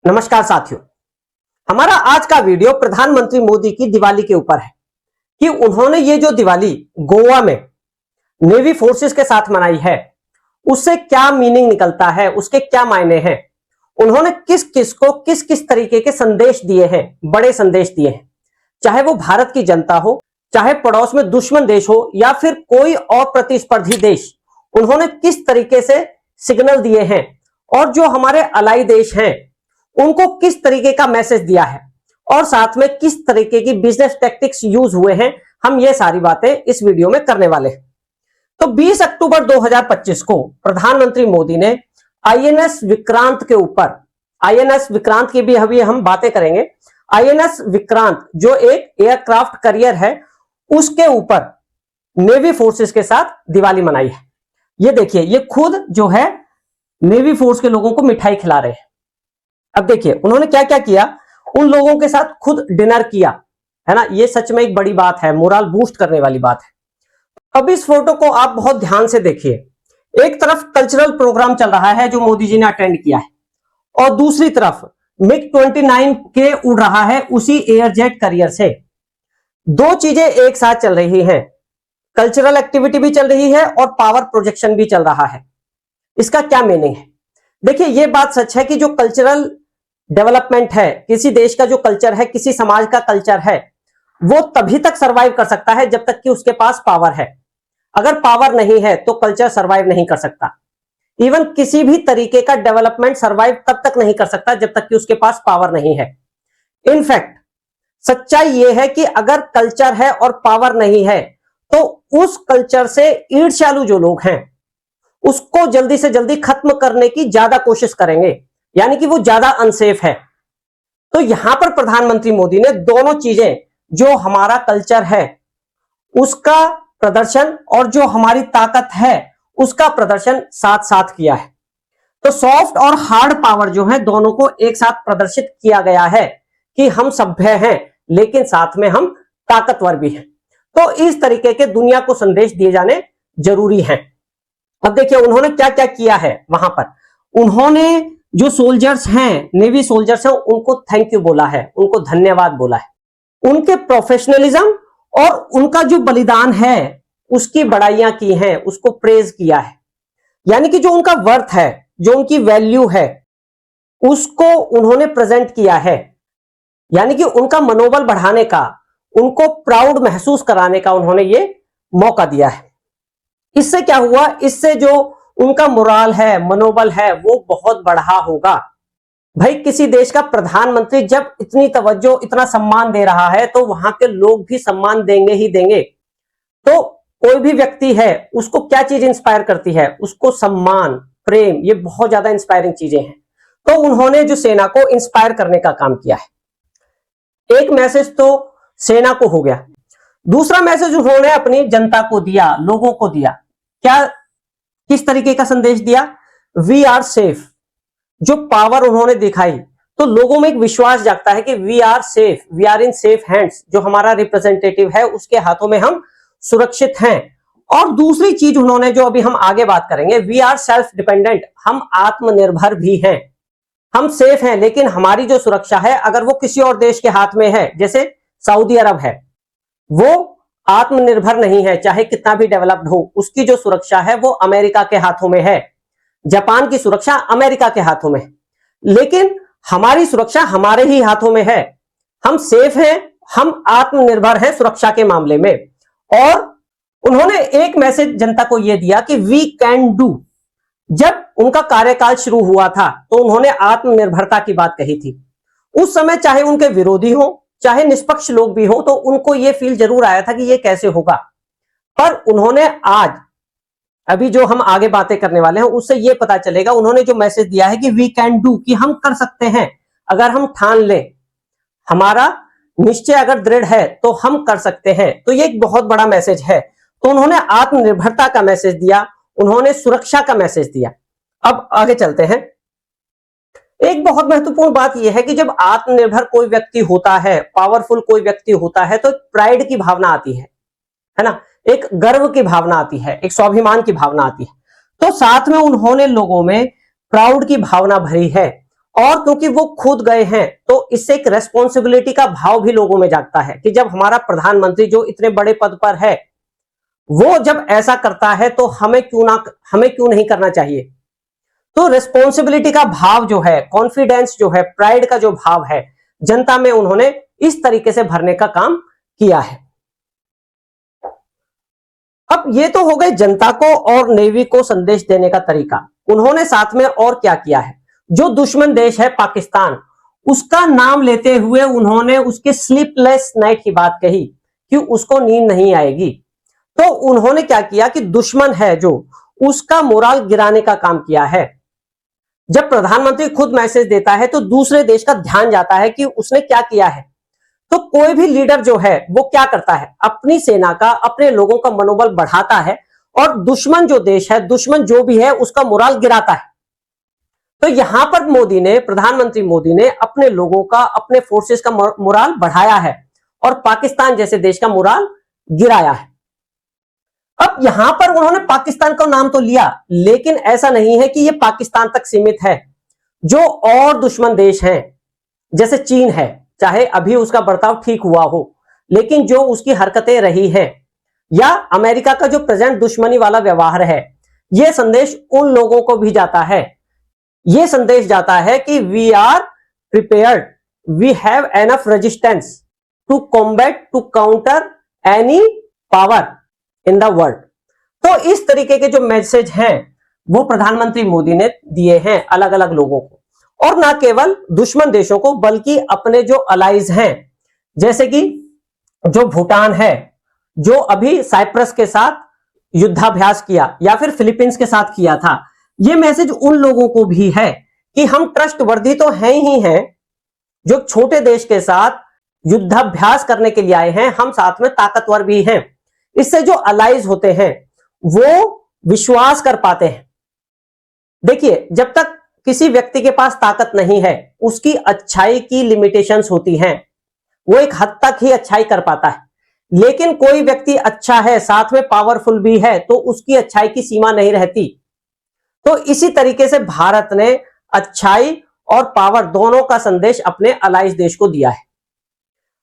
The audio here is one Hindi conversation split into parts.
नमस्कार साथियों, हमारा आज का वीडियो प्रधानमंत्री मोदी की दिवाली के ऊपर है कि उन्होंने ये जो दिवाली गोवा में नेवी फोर्सेस के साथ मनाई है उससे क्या मीनिंग निकलता है, उसके क्या मायने हैं, उन्होंने किस किस को किस किस तरीके के संदेश दिए हैं, बड़े संदेश दिए हैं। चाहे वो भारत की जनता हो, चाहे पड़ोस में दुश्मन देश हो या फिर कोई और प्रतिस्पर्धी देश, उन्होंने किस तरीके से सिग्नल दिए हैं और जो हमारे अलाई देश हैं उनको किस तरीके का मैसेज दिया है और साथ में किस तरीके की बिजनेस टैक्टिक्स यूज हुए हैं, हम ये सारी बातें इस वीडियो में करने वाले हैं। तो 20 अक्टूबर 2025 को प्रधानमंत्री मोदी ने आईएनएस विक्रांत के ऊपर, आईएनएस विक्रांत की भी अभी हम बातें करेंगे, आईएनएस विक्रांत जो एक एयरक्राफ्ट करियर है उसके ऊपर नेवी फोर्सेस के साथ दिवाली मनाई है। ये देखिए, ये खुद जो है नेवी फोर्स के लोगों को मिठाई खिला रहे हैं। अब देखिए उन्होंने क्या क्या किया, उन लोगों के साथ खुद डिनर किया, है ना। ये सच में एक बड़ी बात है, मोरल बूस्ट करने वाली बात है। अब इस फोटो को आप बहुत ध्यान से देखिए। एक तरफ कल्चरल प्रोग्राम चल रहा है जो मोदी जी ने अटेंड किया है और दूसरी तरफ मिग 29 के उड़ रहा है उसी एयरजेट करियर से। दो चीजें एक साथ चल रही हैं, कल्चरल एक्टिविटी भी चल रही है और पावर प्रोजेक्शन भी चल रहा है। इसका क्या मीनिंग है? देखिए, यह बात सच है कि जो कल्चरल डेवलपमेंट है, किसी देश का जो कल्चर है, किसी समाज का कल्चर है, वो तभी तक सरवाइव कर सकता है जब तक कि उसके पास पावर है। अगर पावर नहीं है तो कल्चर सरवाइव नहीं कर सकता। इवन किसी भी तरीके का डेवलपमेंट सरवाइव तब तक नहीं कर सकता जब तक कि उसके पास पावर नहीं है। इनफैक्ट सच्चाई यह है कि अगर कल्चर है और पावर नहीं है तो उस कल्चर से ईर्ष्यालु जो लोग हैं उसको जल्दी से जल्दी खत्म करने की ज्यादा कोशिश करेंगे, यानी कि वो ज्यादा अनसेफ है। तो यहां पर प्रधानमंत्री मोदी ने दोनों चीजें, जो हमारा कल्चर है उसका प्रदर्शन और जो हमारी ताकत है उसका प्रदर्शन साथ साथ किया है। तो सॉफ्ट और हार्ड पावर जो है दोनों को एक साथ प्रदर्शित किया गया है कि हम सभ्य हैं लेकिन साथ में हम ताकतवर भी हैं। तो इस तरीके के दुनिया को संदेश दिए जाने जरूरी हैं। अब देखिए उन्होंने क्या क्या किया है वहां पर। उन्होंने जो सोल्जर्स हैं, नेवी सोल्जर्स हैं, उनको थैंक यू बोला है, उनको धन्यवाद बोला है। उनके प्रोफेशनलिज्म और उनका जो बलिदान है उसकी बड़ाइयां की हैं, उसको प्रेज किया है। यानी कि जो उनका वर्थ है, जो उनकी वैल्यू है, उसको उन्होंने प्रेजेंट किया है। यानी कि उनका मनोबल बढ़ाने का, उनको प्राउड महसूस कराने का उन्होंने ये मौका दिया है। इससे क्या हुआ, इससे जो उनका मोराल है, मनोबल है, वो बहुत बढ़ा होगा। भाई किसी देश का प्रधानमंत्री जब इतनी तवज्जो, इतना सम्मान दे रहा है तो वहां के लोग भी सम्मान देंगे ही देंगे। तो कोई भी व्यक्ति है उसको क्या चीज इंस्पायर करती है? उसको सम्मान, प्रेम, ये बहुत ज्यादा इंस्पायरिंग चीजें हैं। तो उन्होंने जो सेना को इंस्पायर करने का काम किया है। एक मैसेज तो सेना को हो गया, दूसरा मैसेज उन्होंने अपनी जनता को दिया, लोगों को दिया। क्या, किस तरीके का संदेश दिया? We are safe. जो पावर उन्होंने दिखाई तो लोगों में एक विश्वास जागता है कि we are safe, we are in safe hands. जो हमारा रिप्रेजेंटेटिव है उसके हाथों में हम सुरक्षित हैं। और दूसरी चीज उन्होंने, जो अभी हम आगे बात करेंगे, वी आर सेल्फ डिपेंडेंट, हम आत्मनिर्भर भी हैं। हम सेफ हैं लेकिन हमारी जो सुरक्षा है अगर वो किसी और देश के हाथ में है, जैसे सऊदी अरब है, वो आत्मनिर्भर नहीं है, चाहे कितना भी डेवलप्ड हो, उसकी जो सुरक्षा है वो अमेरिका के हाथों में है। जापान की सुरक्षा अमेरिका के हाथों में है, लेकिन हमारी सुरक्षा हमारे ही हाथों में है। हम सेफ हैं, हम आत्मनिर्भर हैं सुरक्षा के मामले में। और उन्होंने एक मैसेज जनता को यह दिया कि वी कैन डू। जब उनका कार्यकाल शुरू हुआ था तो उन्होंने आत्मनिर्भरता की बात कही थी। उस समय चाहे उनके विरोधी हो, चाहे निष्पक्ष लोग भी हो, तो उनको यह फील जरूर आया था कि यह कैसे होगा। पर उन्होंने आज, अभी जो हम आगे बातें करने वाले हैं उससे यह पता चलेगा, उन्होंने जो मैसेज दिया है कि वी कैन डू, कि हम कर सकते हैं। अगर हम ठान लें, हमारा निश्चय अगर दृढ़ है तो हम कर सकते हैं। तो यह एक बहुत बड़ा मैसेज है। तो उन्होंने आत्मनिर्भरता का मैसेज दिया, उन्होंने सुरक्षा का मैसेज दिया। अब आगे चलते हैं। एक बहुत महत्वपूर्ण बात यह है कि जब आत्मनिर्भर कोई व्यक्ति होता है, पावरफुल कोई व्यक्ति होता है, तो प्राइड की भावना आती है ना, एक गर्व की भावना आती है, एक स्वाभिमान की भावना आती है। तो साथ में उन्होंने लोगों में प्राउड की भावना भरी है और क्योंकि वो खुद गए हैं तो इससे एक रेस्पॉन्सिबिलिटी का भाव भी लोगों में जागता है कि जब हमारा प्रधानमंत्री जो इतने बड़े पद पर है वो जब ऐसा करता है तो हमें क्यों नहीं करना चाहिए। तो रिस्पॉन्सिबिलिटी का भाव जो है, कॉन्फिडेंस जो है, प्राइड का जो भाव है जनता में उन्होंने इस तरीके से भरने का काम किया है। अब ये तो हो गए जनता को और नेवी को संदेश देने का तरीका। उन्होंने साथ में और क्या किया है, जो दुश्मन देश है पाकिस्तान उसका नाम लेते हुए उन्होंने उसके स्लीपलेस नाइट की बात कही कि उसको नींद नहीं आएगी। तो उन्होंने क्या किया कि दुश्मन है जो उसका मोराल गिराने का काम किया है। जब प्रधानमंत्री खुद मैसेज देता है तो दूसरे देश का ध्यान जाता है कि उसने क्या किया है। तो कोई भी लीडर जो है वो क्या करता है, अपनी सेना का, अपने लोगों का मनोबल बढ़ाता है और दुश्मन जो देश है, दुश्मन जो भी है उसका मोराल गिराता है। तो यहां पर मोदी ने, प्रधानमंत्री मोदी ने अपने लोगों का, अपने फोर्सेस का मोराल बढ़ाया है और पाकिस्तान जैसे देश का मोराल गिराया है। अब यहां पर उन्होंने पाकिस्तान का नाम तो लिया, लेकिन ऐसा नहीं है कि यह पाकिस्तान तक सीमित है। जो और दुश्मन देश हैं जैसे चीन है, चाहे अभी उसका बर्ताव ठीक हुआ हो, लेकिन जो उसकी हरकतें रही हैं, या अमेरिका का जो प्रेजेंट दुश्मनी वाला व्यवहार है, यह संदेश उन लोगों को भी जाता है। यह संदेश जाता है कि we are prepared, we have enough resistance to combat, to counter any power in the world. तो इस तरीके के जो मैसेज हैं वो प्रधानमंत्री मोदी ने दिए हैं अलग अलग लोगों को, और ना केवल दुश्मन देशों को बल्कि अपने जो अलाइज हैं, जैसे कि जो भूटान है, जो अभी साइप्रस के साथ युद्धाभ्यास किया या फिर फिलीपींस के साथ किया था। यह मैसेज उन लोगों को भी है कि हम ट्रस्टवर्दी तो हैं ही हैं, जो छोटे देश के साथ युद्धाभ्यास करने के लिए आए हैं, हम साथ में ताकतवर भी हैं। इससे जो अलाइज होते हैं वो विश्वास कर पाते हैं। देखिए, जब तक किसी व्यक्ति के पास ताकत नहीं है उसकी अच्छाई की लिमिटेशंस होती हैं, वो एक हद तक ही अच्छाई कर पाता है। लेकिन कोई व्यक्ति अच्छा है, साथ में पावरफुल भी है, तो उसकी अच्छाई की सीमा नहीं रहती। तो इसी तरीके से भारत ने अच्छाई और पावर दोनों का संदेश अपने अलाइज देश को दिया है।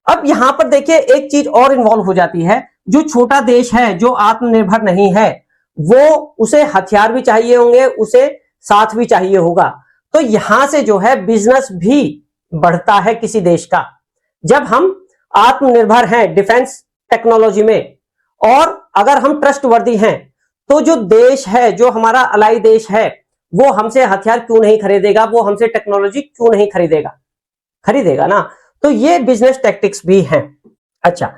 अब यहां पर देखिए एक चीज और इन्वॉल्व हो जाती है, जो छोटा देश है, जो आत्मनिर्भर नहीं है, वो उसे हथियार भी चाहिए होंगे, उसे साथ भी चाहिए होगा। तो यहां से जो है बिजनेस भी बढ़ता है किसी देश का। जब हम आत्मनिर्भर हैं डिफेंस टेक्नोलॉजी में, और अगर हम ट्रस्टवर्दी हैं, तो जो देश है, जो हमारा अलाई देश है, वो हमसे हथियार क्यों नहीं खरीदेगा, वो हमसे टेक्नोलॉजी क्यों नहीं खरीदेगा, खरीदेगा ना। तो ये बिजनेस टैक्टिक्स भी हैं। अच्छा,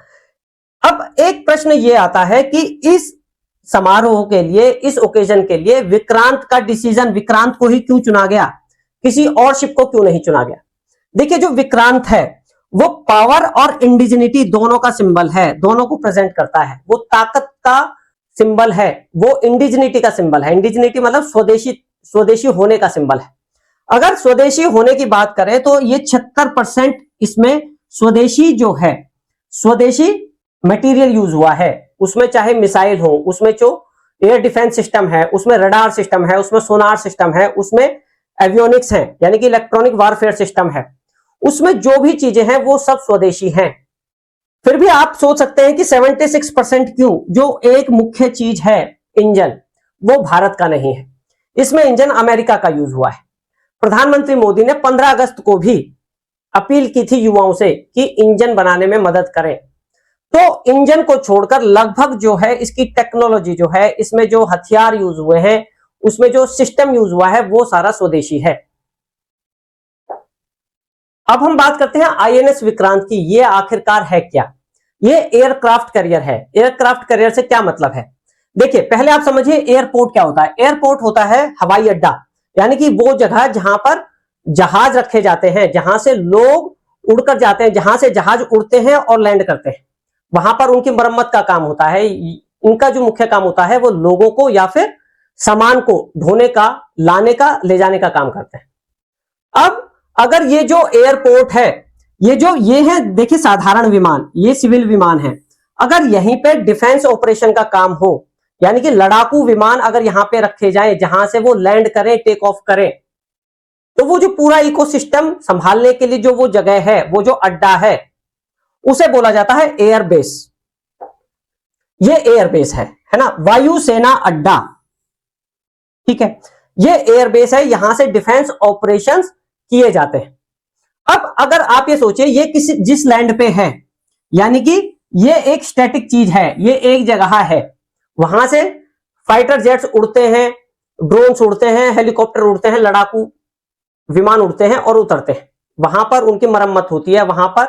अब एक प्रश्न ये आता है कि इस समारोह के लिए, इस ओकेजन के लिए विक्रांत का डिसीजन, विक्रांत को ही क्यों चुना गया, किसी और शिप को क्यों नहीं चुना गया। देखिए, जो विक्रांत है वो पावर और इंडिजिनिटी दोनों का सिंबल है, दोनों को प्रेजेंट करता है। वो ताकत का सिंबल है, वो इंडिजिनिटी का सिंबल है। इंडिजिनिटी मतलब स्वदेशी होने का सिंबल है। अगर स्वदेशी होने की बात करें तो ये 76% इसमें स्वदेशी जो है, स्वदेशी मटेरियल यूज हुआ है। उसमें चाहे मिसाइल हो, उसमें जो एयर डिफेंस सिस्टम है, उसमें रडार सिस्टम है, उसमें सोनार सिस्टम है, उसमें एवियोनिक्स है यानी कि इलेक्ट्रॉनिक वारफेयर सिस्टम है, उसमें जो भी चीजें हैं वो सब स्वदेशी हैं। फिर भी आप सोच सकते हैं कि 76% क्यों, जो एक मुख्य चीज है इंजन, वो भारत का नहीं है। इसमें इंजन अमेरिका का यूज हुआ है। प्रधानमंत्री मोदी ने 15 अगस्त को भी अपील की थी युवाओं से कि इंजन बनाने में मदद करें। तो इंजन को छोड़कर लगभग जो है इसकी टेक्नोलॉजी जो है, इसमें जो हथियार यूज हुए हैं, उसमें जो सिस्टम यूज हुआ है, वो सारा स्वदेशी है। अब हम बात करते हैं आईएनएस विक्रांत की। ये आखिरकार है क्या? ये एयरक्राफ्ट कैरियर है। एयरक्राफ्ट कैरियर से क्या मतलब है? देखिए, पहले आप समझिए एयरपोर्ट क्या होता है। एयरपोर्ट होता है हवाई अड्डा, यानी कि वो जगह जहां पर जहाज रखे जाते हैं, जहां से लोग उड़कर जाते हैं, जहां से जहाज उड़ते हैं और लैंड करते हैं। वहां पर उनकी मरम्मत का काम होता है। इनका जो मुख्य काम होता है वो लोगों को या फिर सामान को ढोने का, लाने का, ले जाने का काम करते हैं। अब अगर ये जो एयरपोर्ट है, ये है, देखिए साधारण विमान, ये सिविल विमान है। अगर यहीं पे डिफेंस ऑपरेशन का काम हो, यानी कि लड़ाकू विमान अगर यहां पे रखे जाएं, जहां से वो लैंड करें, टेक ऑफ करें, तो वो जो पूरा इकोसिस्टम संभालने के लिए जो वो जगह है, वो जो अड्डा है, उसे बोला जाता है एयरबेस। ये एयरबेस है ना, वायुसेना अड्डा, ठीक है। ये एयरबेस है, यहां से डिफेंस ऑपरेशंस किए जाते हैं। अब अगर आप ये सोचिए, ये किसी जिस लैंड पे है, यानी कि ये एक स्टैटिक चीज है, ये एक जगह है, वहां से फाइटर जेट्स उड़ते हैं, ड्रोन्स उड़ते हैं, हेलीकॉप्टर उड़ते हैं, लड़ाकू विमान उड़ते हैं और उतरते हैं। वहां पर उनकी मरम्मत होती है, वहां पर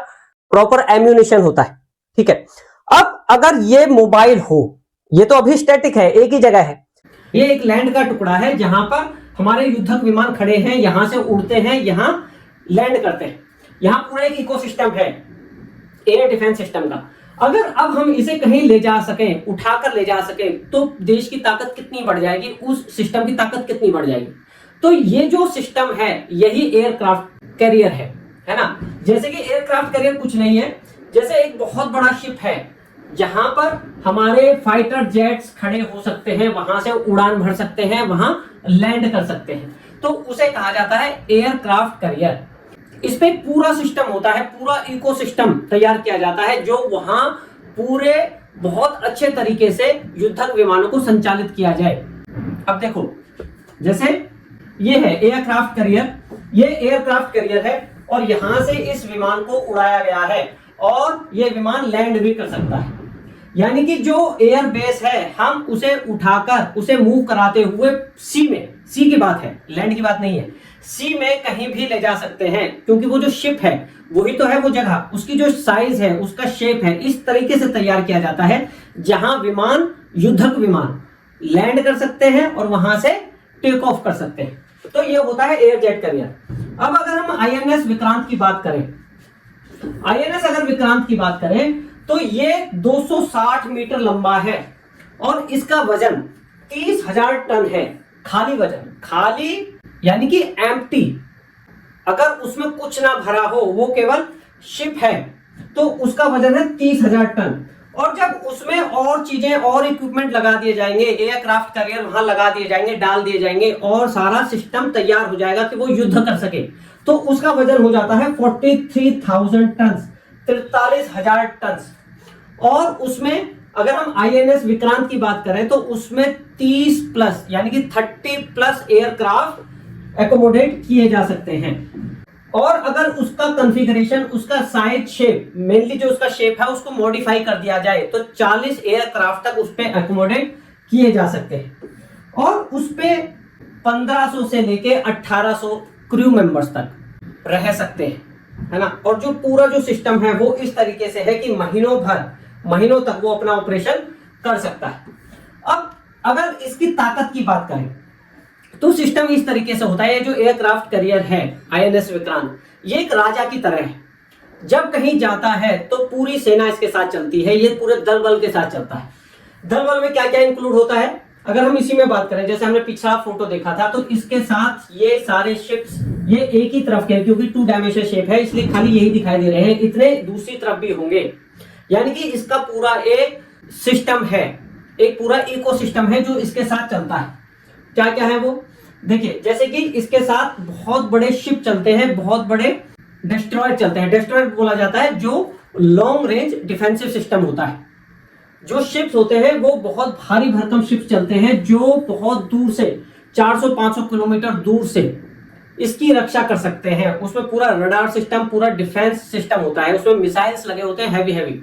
प्रॉपर एम्यूनिशन होता है, ठीक है। अब अगर ये मोबाइल हो, ये तो अभी स्टैटिक है, एक ही जगह है, ये एक लैंड का टुकड़ा है जहां पर हमारे युद्धक विमान खड़े हैं, यहां से उड़ते हैं, यहां लैंड करते हैं, यहां पूरा एक इकोसिस्टम है एयर डिफेंस सिस्टम का। अगर अब हम इसे कहीं ले जा सकें, उठाकर ले जा सकें, तो देश की ताकत कितनी बढ़ जाएगी, उस सिस्टम की ताकत कितनी बढ़ जाएगी। तो ये जो सिस्टम है, यही एयरक्राफ्ट कैरियर है ना। जैसे कि एयरक्राफ्ट कैरियर कुछ नहीं है, जैसे एक बहुत बड़ा शिप है जहां पर हमारे फाइटर जेट्स खड़े हो सकते हैं, वहां से उड़ान भर सकते हैं, वहां लैंड कर सकते हैं, तो उसे कहा जाता है एयरक्राफ्ट कैरियर। इस पे पूरा सिस्टम होता है, पूरा इकोसिस्टम तैयार किया जाता है, जो वहां पूरे बहुत अच्छे तरीके से युद्धक विमानों को संचालित किया जाए। अब देखो, जैसे ये है एयरक्राफ्ट कैरियर, ये एयरक्राफ्ट कैरियर है और यहां से इस विमान को उड़ाया गया है और ये विमान लैंड भी कर सकता है। यानी कि जो एयर बेस है, हम उसे उठाकर उसे मूव कराते हुए सी में, सी की बात है, लैंड की बात नहीं है, सी में कहीं भी ले जा सकते हैं, क्योंकि वो जो शिप है वही तो है वो जगह, उसकी जो साइज है, उसका शेप है, इस तरीके से तैयार किया जाता है जहां विमान, युद्धक विमान लैंड कर सकते हैं और वहां से टेक ऑफ कर सकते हैं। तो ये होता है एयर जेट कैरियर। अब अगर हम आईएनएस विक्रांत की बात करें, आईएनएस अगर विक्रांत की बात करें तो ये 260 मीटर लंबा है और इसका वजन 30,000 टन है। खाली वजन, खाली यानी कि एम्प्टी, अगर उसमें कुछ ना भरा हो, वो केवल शिप है, तो उसका वजन है 30,000 टन। और जब उसमें और चीजें और इक्विपमेंट लगा दिए जाएंगे, एयरक्राफ्ट कैरियर वहां लगा दिए जाएंगे, डाल दिए जाएंगे और सारा सिस्टम तैयार हो जाएगा कि वो युद्ध कर सके, तो उसका वजन हो जाता है 43,000 टन, 43,000 टन। और उसमें अगर हम आईएनएस विक्रांत की बात करें तो उसमें 30 प्लस यानी कि 30 प्लस एयरक्राफ्ट एकोमोडेट किए जा सकते हैं। और अगर उसका कॉन्फ़िगरेशन, उसका साइज, शेप, मेनली जो उसका शेप है उसको मॉडिफाई कर दिया जाए तो 40 एयरक्राफ्ट तक उस पे एकोमोडेट किए जा सकते हैं। और उस पे 1500 से लेके 1800 क्रू मेंबर्स तक रह सकते हैं, है ना। और जो पूरा जो सिस्टम है वो इस तरीके से है कि महीनों तक वो अपना ऑपरेशन कर सकता है। अब अगर इसकी ताकत की बात करें तो सिस्टम इस तरीके से होता है। ये जो एयरक्राफ्ट कैरियर है आईएनएस विक्रांत, ये एक राजा की तरह है। जब कहीं जाता है तो पूरी सेना इसके साथ चलती है, ये पूरे दल बल के साथ चलता है। दल बल में क्या क्या इंक्लूड होता है, अगर हम इसी में बात करें, जैसे हमने पिछला फोटो देखा था, तो इसके साथ ये सारे शिप्स, ये एक ही तरफ के, क्योंकि 2 डायमेंशनल शेप है इसलिए खाली यही दिखाई दे रहे हैं, इतने दूसरी तरफ भी होंगे। यानी कि इसका पूरा एक सिस्टम है, एक पूरा इकोसिस्टम है जो इसके साथ चलता है। क्या क्या है वो देखिए, जैसे कि इसके साथ बहुत बड़े शिप चलते हैं, बहुत बड़े डिस्ट्रॉयर चलते हैं। डिस्ट्रॉयर बोला जाता है जो लॉन्ग रेंज डिफेंसिव सिस्टम होता है। जो शिप्स होते हैं वो बहुत भारी भरकम शिप्स चलते हैं जो बहुत दूर से 400-500 किलोमीटर दूर से इसकी रक्षा कर सकते हैं। उसमें पूरा रडार सिस्टम, पूरा डिफेंस सिस्टम होता है, उसमें मिसाइल्स लगे होते हैं हैवी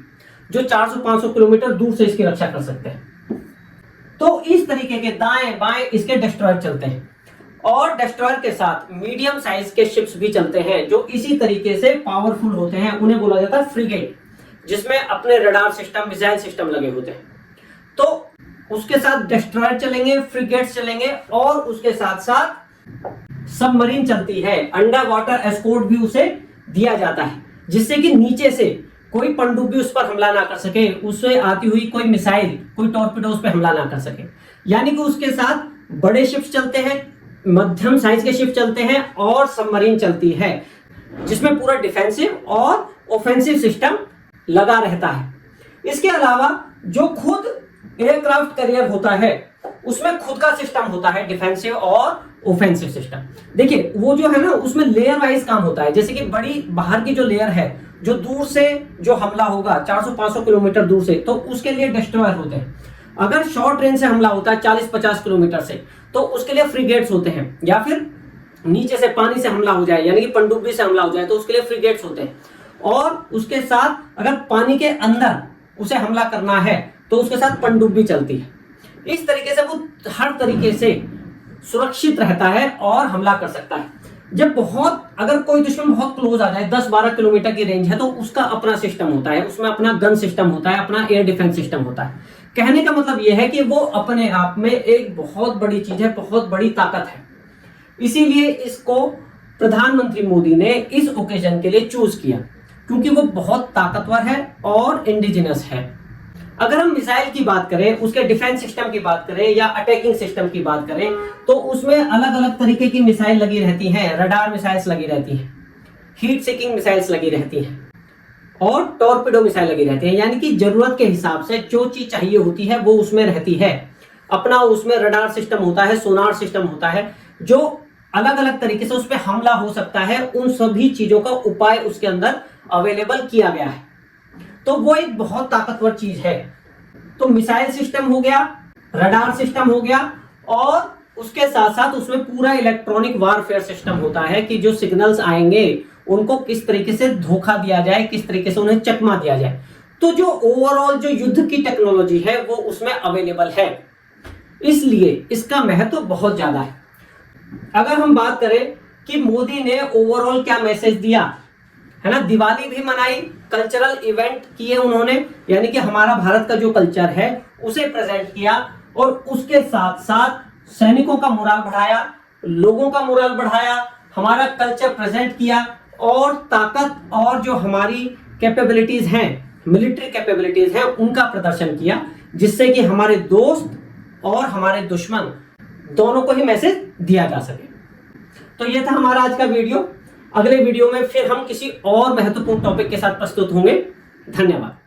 जो 400-500 किलोमीटर दूर से इसकी रक्षा कर सकते हैं। तो इस तरीके के दाएं बाएं इसके डिस्ट्रॉयर चलते हैं। और डिस्ट्रॉयर के साथ मीडियम साइज के शिप्स भी चलते हैं जो इसी तरीके से पावरफुल होते हैं, उन्हें बोला जाता है फ्रिगेट, जिसमें अपने रडार सिस्टम, मिसाइल सिस्टम लगे होते हैं। तो उसके साथ डिस्ट्रॉयर चलेंगे, फ्रिगेट्स चलेंगे और उसके साथ साथ सबमरीन चलती है। अंडर वाटर एस्कॉर्ट भी उसे दिया जाता है, जिससे कि नीचे से कोई पनडुब्बी उस पर हमला ना कर सके, उससे आती हुई कोई मिसाइल, कोई टॉर्पिडो उस पर हमला ना कर सके। यानी कि उसके साथ बड़े शिप्स चलते हैं, मध्यम साइज के शिप चलते हैं और सबमरीन चलती है, जिसमें पूरा डिफेंसिव और ऑफेंसिव सिस्टम लगा रहता है। इसके अलावा जो खुद एयरक्राफ्ट कैरियर होता है उसमें खुद का सिस्टम होता है डिफेंसिव और ऑफेंसिव सिस्टम। देखिए वो जो है ना उसमें लेयर वाइज काम होता है, जैसे कि बड़ी बाहर की जो लेयर है, जो दूर से जो हमला होगा 400-500 किलोमीटर दूर से, तो उसके लिए डिस्ट्रॉयर होते हैं। अगर शॉर्ट रेंज से हमला होता है 40-50 किलोमीटर से, तो उसके लिए फ्रिगेट्स होते हैं। या फिर नीचे से पानी से हमला हो जाए, यानी कि पनडुब्बी से हमला हो जाए, तो उसके लिए फ्रिगेट्स होते हैं। और उसके साथ अगर पानी के अंदर उसे हमला करना है तो उसके साथ पनडुब्बी चलती है। इस तरीके से वो हर तरीके से सुरक्षित रहता है और हमला कर सकता है। जब बहुत अगर कोई दुश्मन बहुत क्लोज आ जाए, 10-12 किलोमीटर की रेंज है, तो उसका अपना सिस्टम होता है, उसमें अपना गन सिस्टम होता है, अपना एयर डिफेंस सिस्टम होता है। कहने का मतलब यह है कि वो अपने आप में एक बहुत बड़ी चीज है, बहुत बड़ी ताकत है। इसीलिए इसको प्रधानमंत्री मोदी ने इस ओकेजन के लिए चूज किया, क्योंकि वो बहुत ताकतवर है और इंडिजिनस है। अगर हम मिसाइल की बात करें, उसके डिफेंस सिस्टम की बात करें या अटैकिंग सिस्टम की बात करें, तो उसमें अलग अलग तरीके की मिसाइल लगी रहती हैं। रडार मिसाइल्स लगी रहती हैं, हीट सीकिंग मिसाइल्स लगी रहती हैं और टॉर्पेडो मिसाइल लगी रहती है। यानी कि जरूरत के हिसाब से जो चीज चाहिए होती है वो उसमें रहती है। अपना उसमें रडार सिस्टम होता है, सोनार सिस्टम होता है, जो अलग अलग तरीके से उस पर हमला हो सकता है। उन सभी चीजों का उपाय उसके अंदर अवेलेबल किया गया है। तो वो एक बहुत ताकतवर चीज है। तो मिसाइल सिस्टम हो गया, रडार सिस्टम हो गया, और उसके साथ साथ उसमें पूरा इलेक्ट्रॉनिक वारफेयर सिस्टम होता है कि जो सिग्नल्स आएंगे उनको किस तरीके से धोखा दिया जाए, किस तरीके से उन्हें चकमा दिया जाए। तो जो ओवरऑल जो युद्ध की टेक्नोलॉजी है वो उसमें अवेलेबल है, इसलिए इसका महत्व बहुत ज्यादा है। अगर हम बात करें कि मोदी ने ओवरऑल क्या मैसेज दिया है ना, दिवाली भी मनाई, कल्चरल इवेंट किए उन्होंने, यानी कि हमारा भारत का जो कल्चर है उसे प्रेजेंट किया, और उसके साथ साथ सैनिकों का मोराल बढ़ाया, लोगों का मोराल बढ़ाया, हमारा कल्चर प्रेजेंट किया, और ताकत और जो हमारी कैपेबिलिटीज हैं, मिलिट्री कैपेबिलिटीज हैं, उनका प्रदर्शन किया, जिससे कि हमारे दोस्त और हमारे दुश्मन दोनों को ही मैसेज दिया जा सके। तो यह था हमारा आज का वीडियो। अगले वीडियो में फिर हम किसी और महत्वपूर्ण टॉपिक के साथ प्रस्तुत होंगे। धन्यवाद।